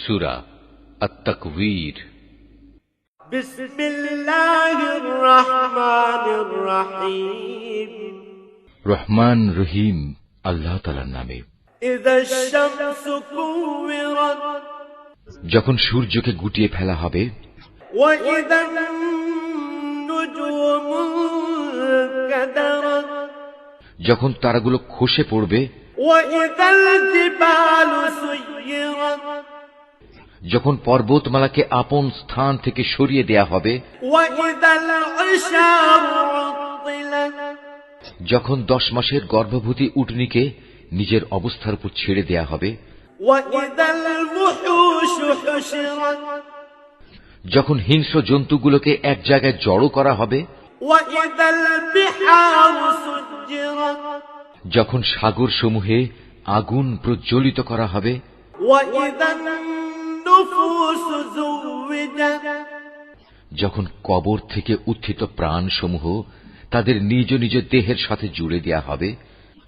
সূরা আত-তাকবীর। বিসমিল্লাহির রহমানির রহিম। রহমান রহিম আল্লাহ তাআলার নামে। ইযাশ শামসু কুওয়িরাত, যখন সূর্যকে গুটিয়ে ফেলা হবে। ওয়া ইযান নুজুমু কাদারাত, যখন তারাগুলো খসে পড়বে। ওয়া ইযাল জিবালু সুয়িরাত, যখন পর্বতমালাকে আপন স্থান থেকে সরিয়ে দেয়া হবে। ওয়া ইযাল ইশারু উত্তিলাত, যখন 10 মাসের গর্ভবতী উটনীকে নিজের অবস্থার উপর ছেড়ে দেয়া হবে। ওয়া ইযাল মুহুশু হুশিরাত, যখন হিংস্র জন্তুগুলোকে এক জায়গায় জড়ো করা হবে। ওয়া ইযাল বিহারু সুজ্জিরাত, যখন সাগর সমূহে আগুন প্রজ্বলিত করা হবে। ওয়া ইযান নুফুসু যুওয়িজাত, যখন কবর থেকে উত্থিত প্রাণ সমূহ তাদের নিজ নিজ দেহের সাথে জুড়ে দেয়া হবে।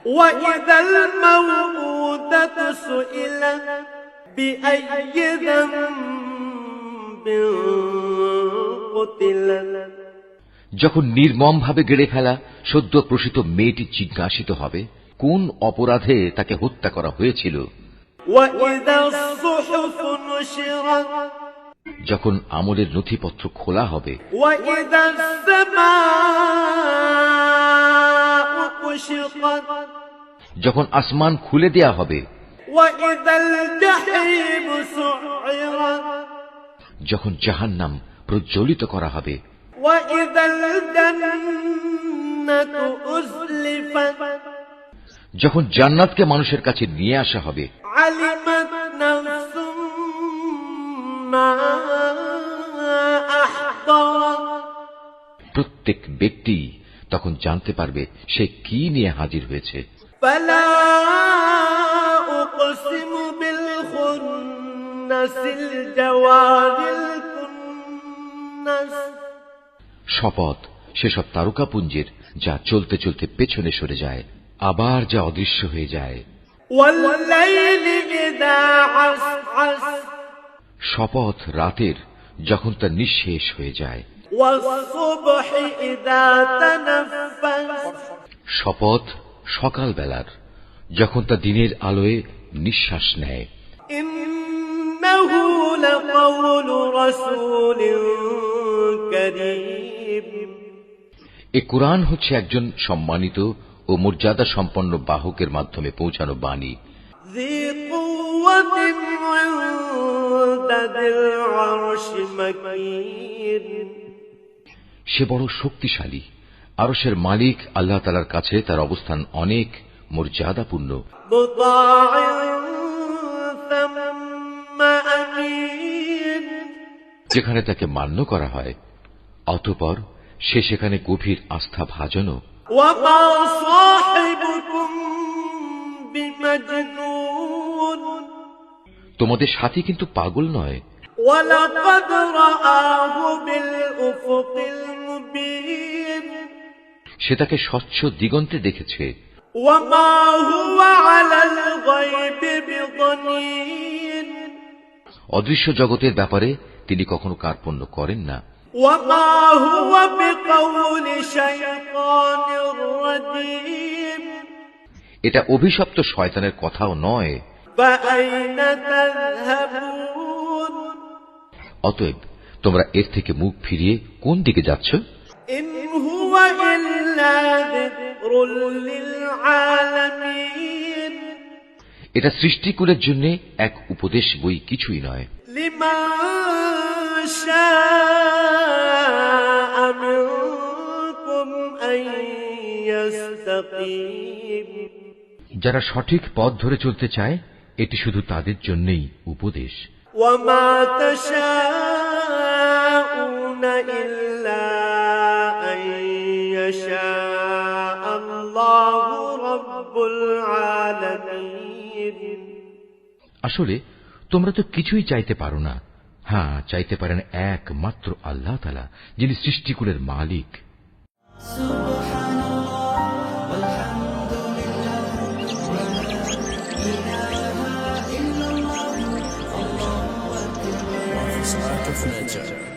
ওয়া ইযাল মাউউদাতু সুইলাত বিআইয়ি যামবিন কুতিলাত, যখন নির্মম ভাবে গেড়ে ফেলা সদ্য প্রসূত মেয়েটি জিজ্ঞাসিত হবে কোন অপরাধে তাকে হত্যা করা হয়েছিল। ওয়া ইযাস সুহুফু নুশিরাত, যখন আমলের নথিপত্র খোলা হবে। ওয়া ইযাস সামাউ কুশিতাত, যখন আসমান খুলে দেয়া হবে। ওয়া ইযাল জাহিমু সুইরাত, যখন জাহান্নাম প্রজ্বলিত করা হবে। ওয়া ইযাল জান্নাতু উযলিফাত, যখন জান্নাতকে মানুষের কাছে নিয়ে আসা হবে। আলিমাত নাফসুম মা আহদারাত, প্রত্যেক ব্যক্তি তখন জানতে পারবে সে কি নিয়ে হাজির হয়েছে। ফালা উকসিমু বিল খুন্নাসিল জাওয়ারিল কুন্নাস, শপথ সেসব তারকাপুঞ্জের যা চলতে চলতে পেছনে সরে যায় আবার যা অদৃশ্য হয়ে যায়। ওয়াল লাইলি ইযা আসআস, শপথ রাতের যখন তা নিঃশেষ হয়ে যায়। ওয়াস সুবহি ইযা তানাফফাস, শপথ সকালবেলার যখন তা দিনের আলোয় নিঃশ্বাস নেয়। ইন্নাহু লাকাউলু রাসূলিন কারীম, এ কুরআন হচ্ছে একজন সম্মানিত ও মর্যাদা সম্পন্ন বাহকের মাধ্যমে পৌঁছানো বাণী। ذي قوة عند ذي العرش مكين, সে বড় শক্তিশালী। আরশের মালিক আল্লাহ তাআলার কাছে তার অবস্থান অনেক মর্যাদাপূর্ণ। مطاع ثم أمين, যেখানে তাকে মান্য করা হয় অতঃপর সে সেখানে গভীর আস্থা ভাজনও। وما صاحبكم بمجنون, তোমাদের সাথী কিন্তু পাগল নয়। ولقد رآه بالأفق المبين, সে তাকে স্বচ্ছ দিগন্তে দেখেছে। وما هو على الغيب بضنين, অদৃশ্য জগতের ব্যাপারে তিনি কখনো কার্পণ্য করেন না। وما هو بقول شيطان رجيم, এটা অভিশপ্ত শয়তানের কথাও নয়। فأين تذهبون, অতএব তোমরা এর থেকে মুখ ফিরিয়ে কোন দিকে যাচ্ছ? إن هو إلا ذكر للعالمين, এটা সৃষ্টিকুলের জন্য এক উপদেশ বই, কিছুই নয়। لمن شاء منكم أن يستقيم, যারা সঠিক পথ ধরে চলতে চায় এটি শুধু তাদের জন্যই উপদেশ। وما تشاءون إلا أن يشاء الله رب العالمين, আসলে তোমরা তো কিছুই চাইতে পারো না। হ্যাঁ, চাইতে পারেন একমাত্র আল্লাহ তাআলা, যিনি সৃষ্টিকুলের মালিক। of nature.